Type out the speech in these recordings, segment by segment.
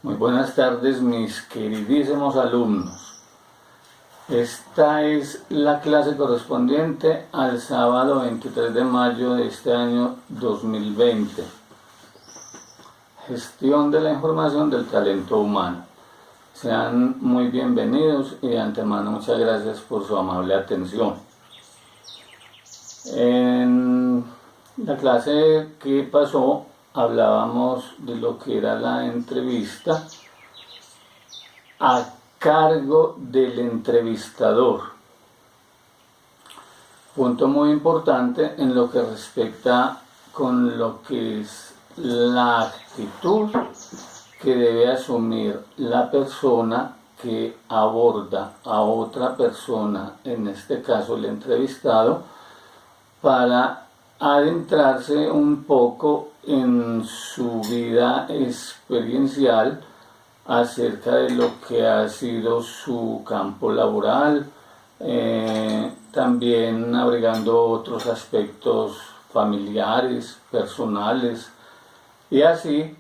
Muy buenas tardes, mis queridísimos alumnos. Esta es la clase correspondiente al sábado 23 de mayo de este año 2020. Gestión de la información del talento humano. Sean muy bienvenidos y de antemano muchas gracias por su amable atención. En la clase que pasó hablábamos de lo que era la entrevista a cargo del entrevistador. Punto muy importante en lo que respecta con lo que es la actitud que debe asumir la persona que aborda a otra persona, en este caso el entrevistado, para adentrarse un poco en su vida experiencial acerca de lo que ha sido su campo laboral, también abrigando otros aspectos familiares, personales, y así,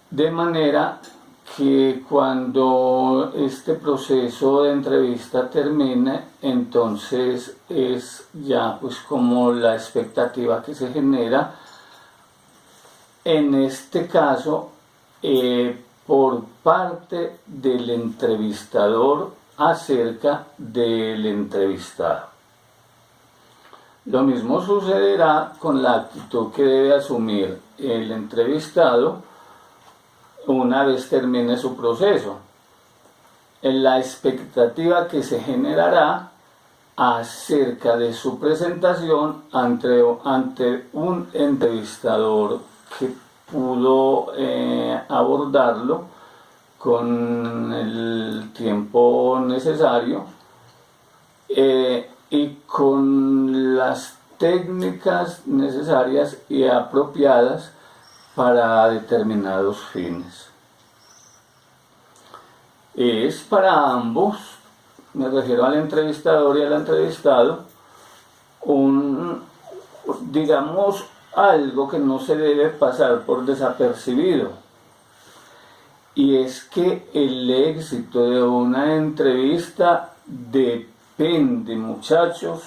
de manera que cuando este proceso de entrevista termine, entonces es ya pues como la expectativa que se genera, en este caso, por parte del entrevistador acerca del entrevistado. Lo mismo sucederá con la actitud que debe asumir el entrevistado una vez termine su proceso, en la expectativa que se generará acerca de su presentación ante un entrevistador que pudo abordarlo con el tiempo necesario y con las técnicas necesarias y apropiadas para determinados fines. Es para ambos, me refiero al entrevistador y al entrevistado, digamos, algo que no se debe pasar por desapercibido, y es que el éxito de una entrevista depende, muchachos,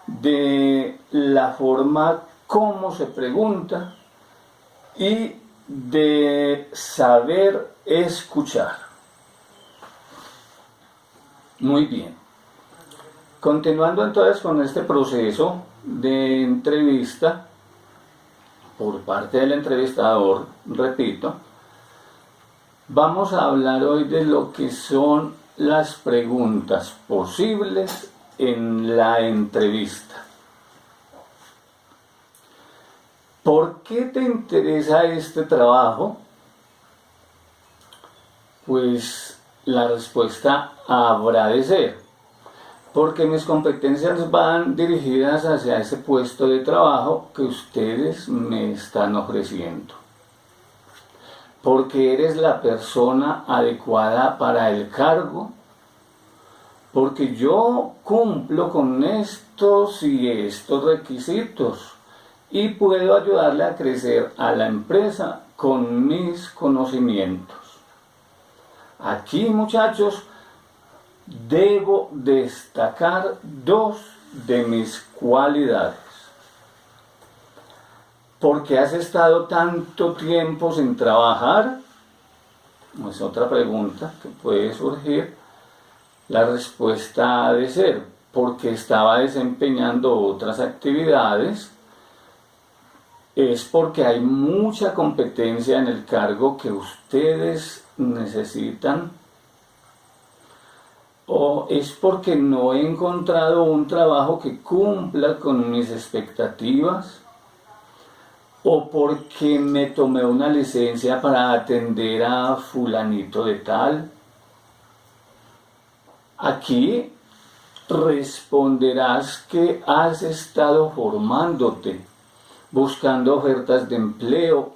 de la forma como se pregunta y de saber escuchar. Muy bien. Continuando entonces con este proceso de entrevista por parte del entrevistador, repito, vamos a hablar hoy de lo que son las preguntas posibles en la entrevista. ¿Por qué te interesa este trabajo? Pues la respuesta habrá de ser, porque mis competencias van dirigidas hacia ese puesto de trabajo que ustedes me están ofreciendo. Porque eres la persona adecuada para el cargo, porque yo cumplo con estos y estos requisitos y puedo ayudarle a crecer a la empresa con mis conocimientos. Aquí, muchachos, debo destacar dos de mis cualidades. ¿Por qué has estado tanto tiempo sin trabajar? Es otra pregunta que puede surgir. La respuesta ha de ser porque estaba desempeñando otras actividades. Es porque hay mucha competencia en el cargo que ustedes necesitan, o es porque no he encontrado un trabajo que cumpla con mis expectativas, o porque me tomé una licencia para atender a fulanito de tal. Aquí responderás que has estado formándote, buscando ofertas de empleo,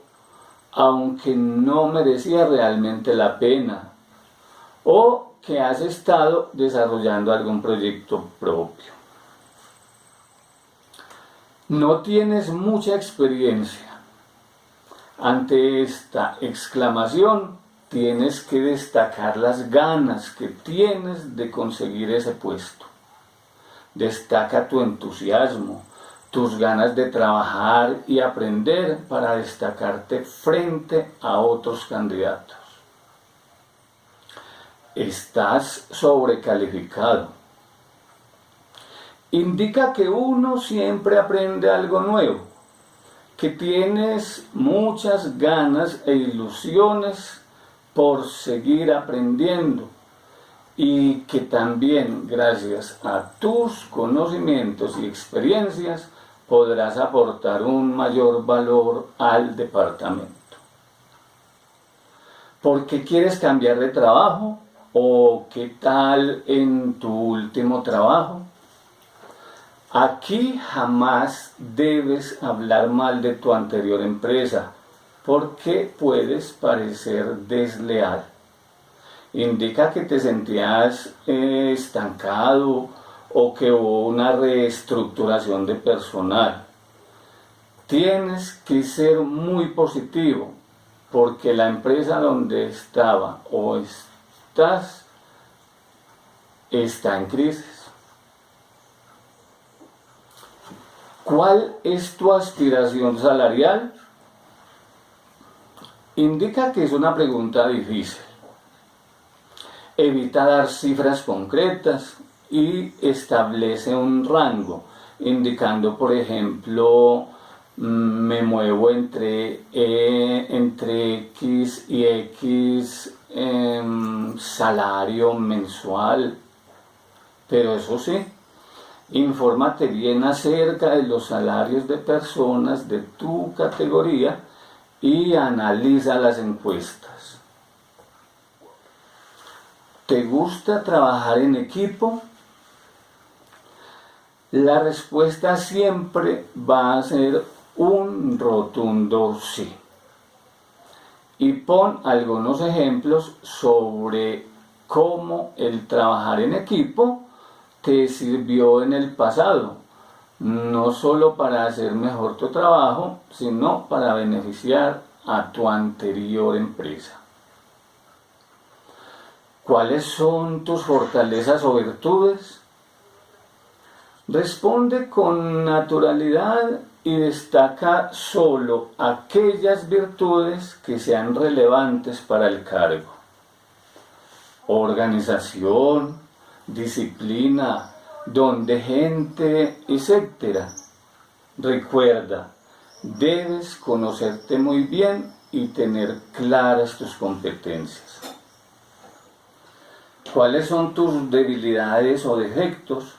aunque no merecía realmente la pena, o que has estado desarrollando algún proyecto propio. No tienes mucha experiencia. Ante esta exclamación, tienes que destacar las ganas que tienes de conseguir ese puesto. Destaca tu entusiasmo, tus ganas de trabajar y aprender para destacarte frente a otros candidatos. Estás sobrecalificado. Indica que uno siempre aprende algo nuevo, que tienes muchas ganas e ilusiones por seguir aprendiendo y que también gracias a tus conocimientos y experiencias podrás aportar un mayor valor al departamento. ¿Por qué quieres cambiar de trabajo? ¿O qué tal en tu último trabajo? Aquí jamás debes hablar mal de tu anterior empresa, porque puedes parecer desleal. Indica que te sentías estancado o que hubo una reestructuración de personal. Tienes que ser muy positivo, porque la empresa donde estaba o estás está en crisis. ¿Cuál es tu aspiración salarial? Indica que es una pregunta difícil. Evita dar cifras concretas y establece un rango, indicando, por ejemplo, me muevo entre X y X salario mensual. Pero eso sí, infórmate bien acerca de los salarios de personas de tu categoría y analiza las encuestas. ¿Te gusta trabajar en equipo? La respuesta siempre va a ser un rotundo sí. Y pon algunos ejemplos sobre cómo el trabajar en equipo te sirvió en el pasado, no solo para hacer mejor tu trabajo, sino para beneficiar a tu anterior empresa. ¿Cuáles son tus fortalezas o virtudes? Responde con naturalidad y destaca solo aquellas virtudes que sean relevantes para el cargo. Organización, disciplina, don de gente, etc. Recuerda, debes conocerte muy bien y tener claras tus competencias. ¿Cuáles son tus debilidades o defectos?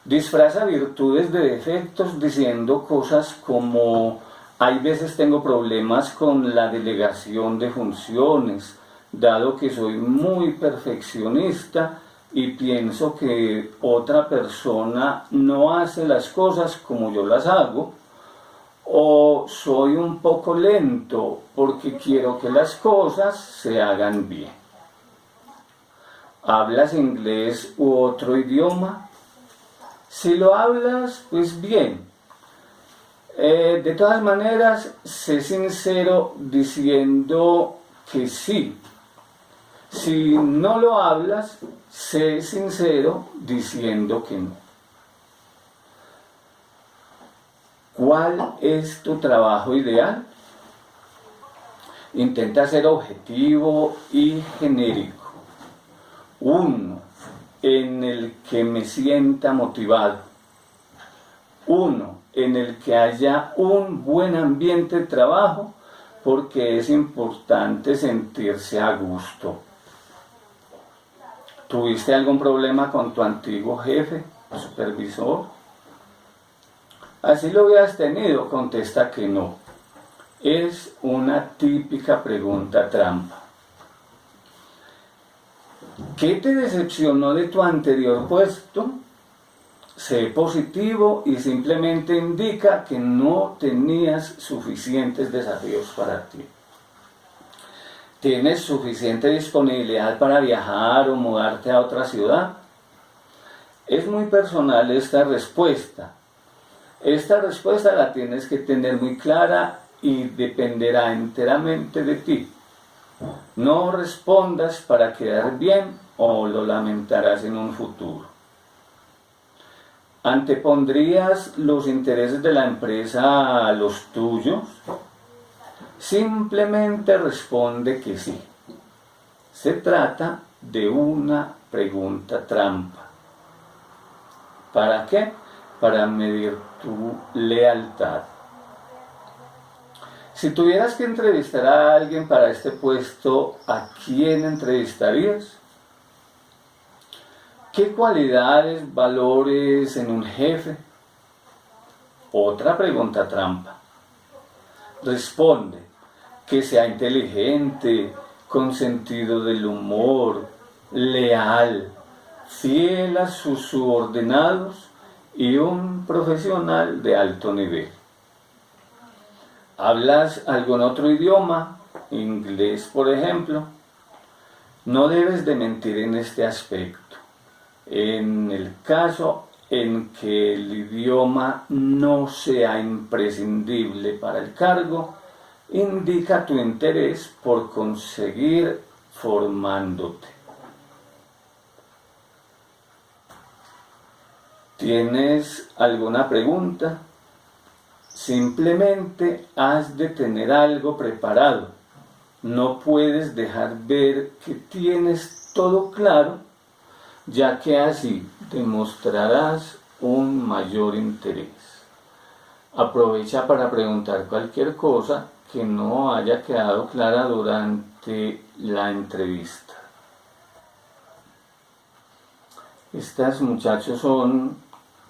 Disfraza virtudes de defectos diciendo cosas como: hay veces tengo problemas con la delegación de funciones, dado que soy muy perfeccionista y pienso que otra persona no hace las cosas como yo las hago, o soy un poco lento porque quiero que las cosas se hagan bien. ¿Hablas inglés u otro idioma? Si lo hablas, pues bien. De todas maneras, sé sincero diciendo que sí. Si no lo hablas, sé sincero diciendo que no. ¿Cuál es tu trabajo ideal? Intenta ser objetivo y genérico. Uno en el que me sienta motivado. Uno en el que haya un buen ambiente de trabajo, porque es importante sentirse a gusto. ¿Tuviste algún problema con tu antiguo jefe o supervisor? Así lo hubieras tenido, contesta que no. Es una típica pregunta trampa. ¿Qué te decepcionó de tu anterior puesto? Sé positivo y simplemente indica que no tenías suficientes desafíos para ti. ¿Tienes suficiente disponibilidad para viajar o mudarte a otra ciudad? Es muy personal esta respuesta. Esta respuesta la tienes que tener muy clara y dependerá enteramente de ti. No respondas para quedar bien o lo lamentarás en un futuro. ¿Antepondrías los intereses de la empresa a los tuyos? Simplemente responde que sí. Se trata de una pregunta trampa. ¿Para qué? Para medir tu lealtad. Si tuvieras que entrevistar a alguien para este puesto, ¿a quién entrevistarías? ¿Qué cualidades, valores en un jefe? Otra pregunta trampa. Responde que sea inteligente, con sentido del humor, leal, fiel a sus subordinados y un profesional de alto nivel. ¿Hablas algún otro idioma? Inglés, por ejemplo. No debes de mentir en este aspecto. En el caso en que el idioma no sea imprescindible para el cargo, indica tu interés por conseguir formándote. ¿Tienes alguna pregunta? Simplemente has de tener algo preparado. No puedes dejar ver que tienes todo claro, ya que así demostrarás un mayor interés. Aprovecha para preguntar cualquier cosa que no haya quedado clara durante la entrevista. Estas, muchachos, son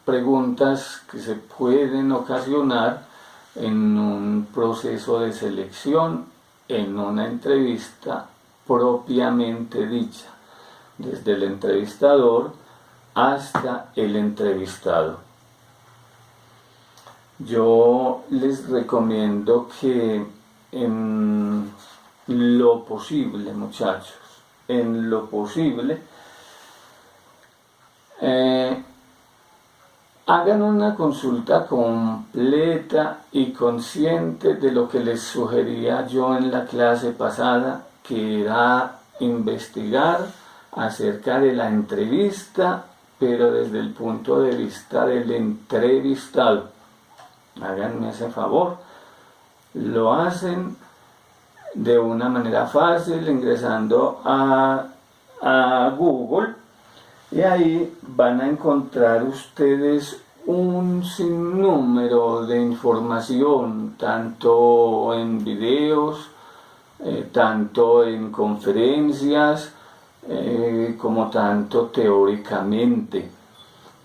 preguntas que se pueden ocasionar en un proceso de selección, en una entrevista propiamente dicha, desde el entrevistador hasta el entrevistado. Yo les recomiendo que en lo posible, muchachos, en lo posible, hagan una consulta completa y consciente de lo que les sugería yo en la clase pasada, que era investigar acerca de la entrevista, pero desde el punto de vista del entrevistado. Háganme ese favor. Lo hacen de una manera fácil ingresando a Google, y ahí van a encontrar ustedes un sinnúmero de información, tanto en videos, tanto en conferencias, como tanto teóricamente.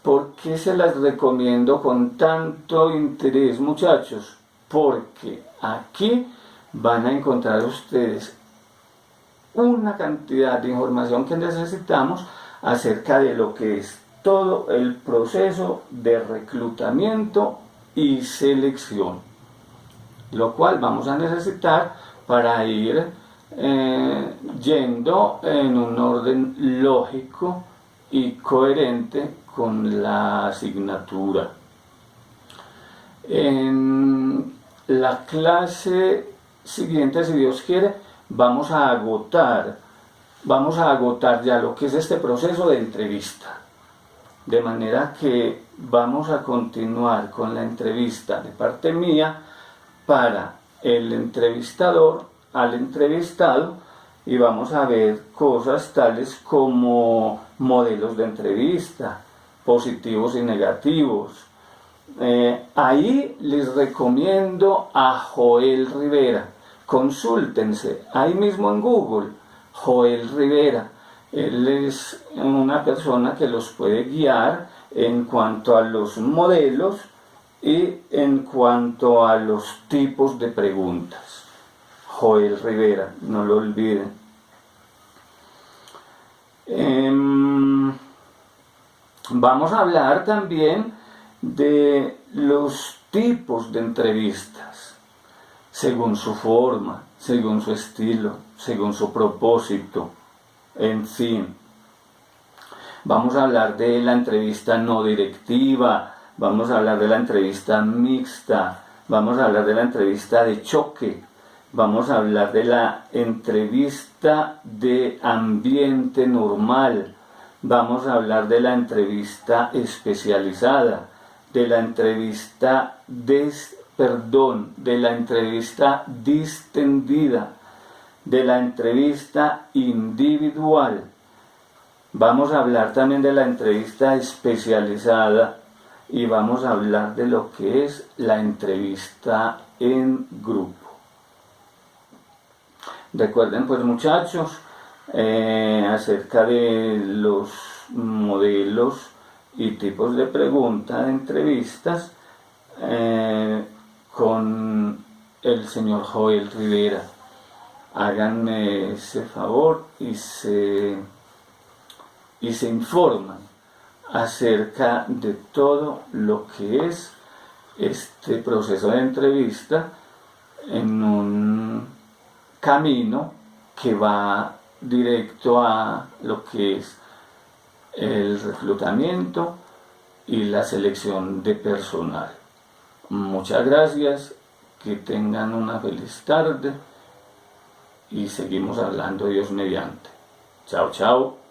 ¿Por qué se las recomiendo con tanto interés, muchachos? Porque aquí van a encontrar ustedes una cantidad de información que necesitamos acerca de lo que es todo el proceso de reclutamiento y selección, lo cual vamos a necesitar para ir yendo en un orden lógico y coherente con la asignatura. En la clase siguiente, si Dios quiere, vamos a agotar ya lo que es este proceso de entrevista, de manera que vamos a continuar con la entrevista de parte mía para el entrevistador al entrevistado, y vamos a ver cosas tales como modelos de entrevista, positivos y negativos. Ahí les recomiendo a Joel Rivera. Consúltense ahí mismo en Google, Joel Rivera. Él es una persona que los puede guiar en cuanto a los modelos y en cuanto a los tipos de preguntas. Joel Rivera, no lo olviden. Vamos a hablar también de los tipos de entrevistas, según su forma, según su estilo, según su propósito, en fin. Vamos a hablar de la entrevista no directiva, vamos a hablar de la entrevista mixta, vamos a hablar de la entrevista de choque, Vamos a hablar de la entrevista de ambiente normal. Vamos a hablar de la entrevista especializada, de la entrevista de la entrevista distendida, de la entrevista individual. Vamos a hablar también de la entrevista especializada y vamos a hablar de lo que es la entrevista en grupo. Recuerden pues muchachos, acerca de los modelos y tipos de preguntas de entrevistas con el señor Joel Rivera. Háganme ese favor y se informan acerca de todo lo que es este proceso de entrevista en un camino que va directo a lo que es el reclutamiento y la selección de personal. Muchas gracias, que tengan una feliz tarde y seguimos hablando Dios mediante. Chao, chao.